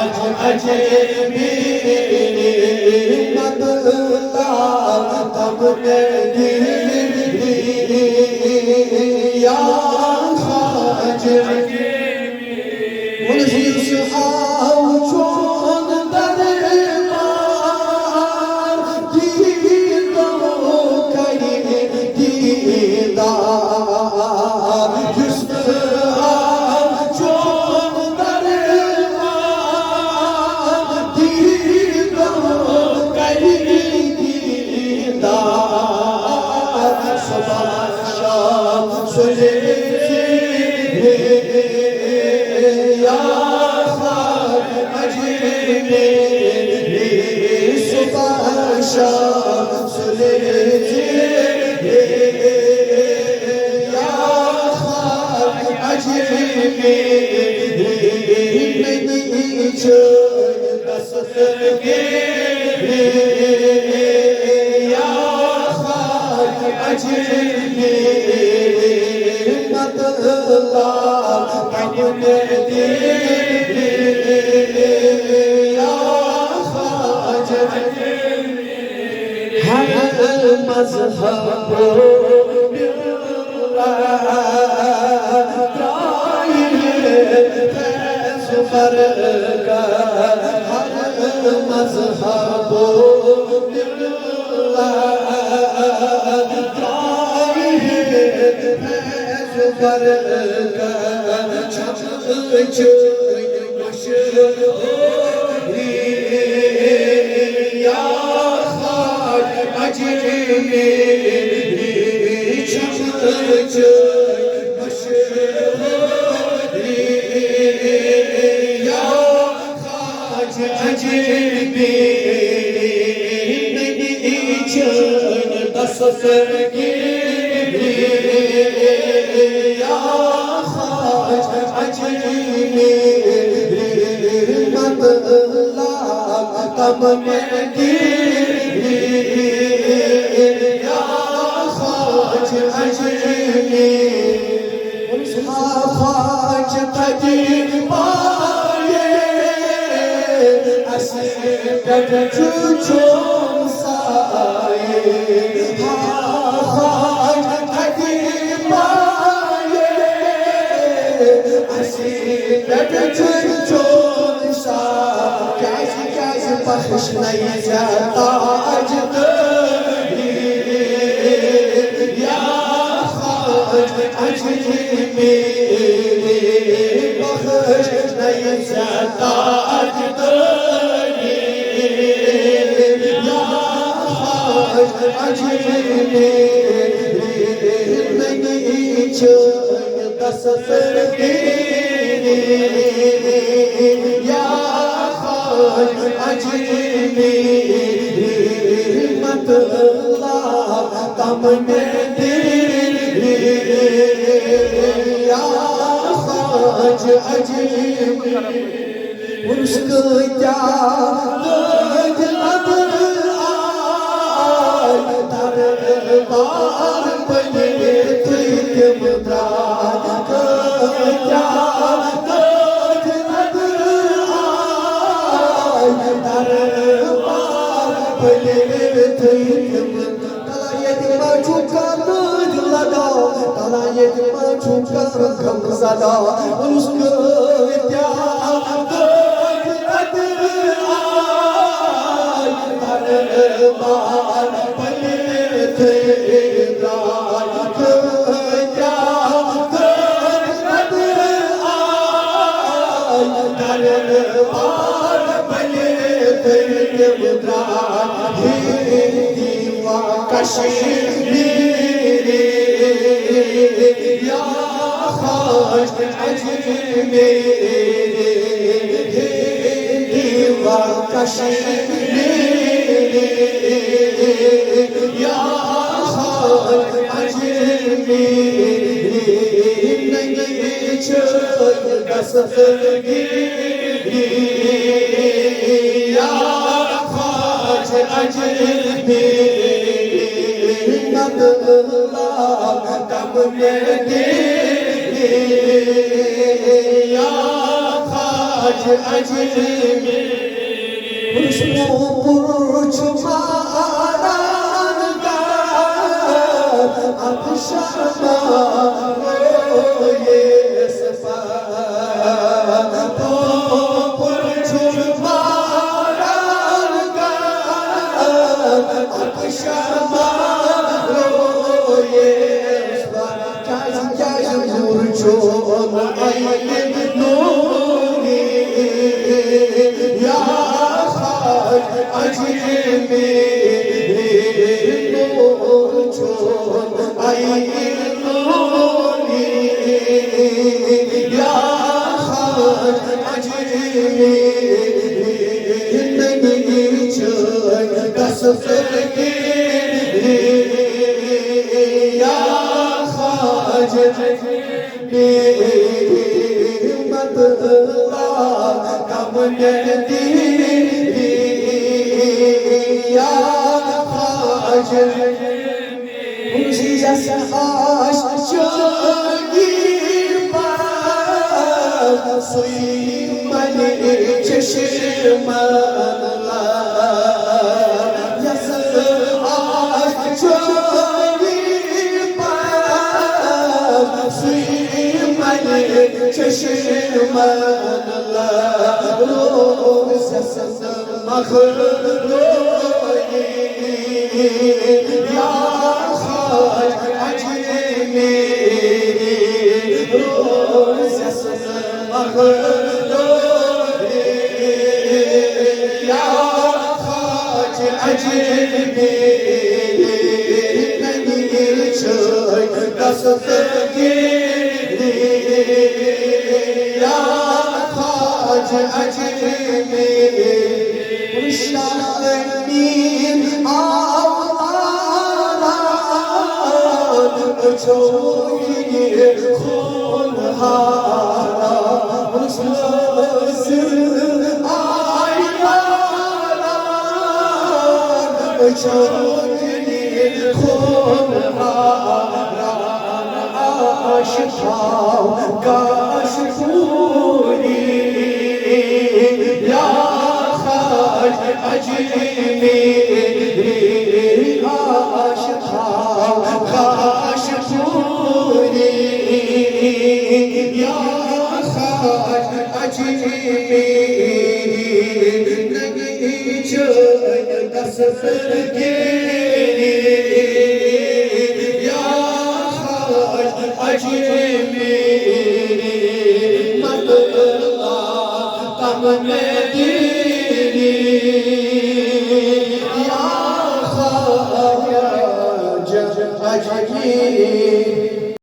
अजमेरी मदला तब या ख्वाजा मुझसे आओ चोन दरबार दीदो कहीं दीदार जिससे आओ चोन दरबार दीदो कहीं दीदार सुबह शाम सुने या सुबह शाम सुने या अजमेरी नहीं या अजमेरी मदला अपने हर मज़हब हर मज़हब तब मेरी या ख्वाजा अजमेरी ख्वाजा तजी पाए ऐसे चुचो साए ख्वाजा तजी पाए ऐसे चुचो बख्श नहीं जाता अजमेरी या ख्वाजा अजमेरी बख्श नहीं जाता अजमेरी या ख्वाजा अजमेरी नहीं छोड़ता सफरगीरी या अजमेरी मदला तब मेरी या ख्वाजा अजमेरी उसको क्या दरबार बने थे मुद्रा क्या कश्मीरी या ख्वाजा अजमेरी दीवा कश्मीरी या ख्वाजा अजमेरी नहीं छोड़ता सफरगीरी या ख्वाजा अजमेरी मदला तब मेरी या ख्वाजा खाज अजमेरी पुरुष मारान का अब शमा रोए सफा तो पुरुष मारान का अब शमा रोए सफा क्या नूर जो आई नूरी या खाज अजमेरी नूर जो आई नूरी या खाज अजमेरी नहीं चल कसर के या खाज मतला कमने दी या खाज उसी जैसा आशिकी पर सुई मने चश्मला जैसा आशिकी पर सुई मने चश्मला रोज़ मखलोई या खाज अजमेरी रोज़ मखलोई या खाज अजमेरी नहीं छोड़ दस्तगीरी या खाज अजमेरी शालीन आवाज़ छोड़िए खून हारा सिर आया छोड़िए खून हारा आशिक़ काश पूरी या खाज अजमेरी आशिक़ काश पूरी या खाज अजमेरी नहीं चल दस्तगीरी या खाज अजमेरी मतला कमने दी या खाज अजमेरी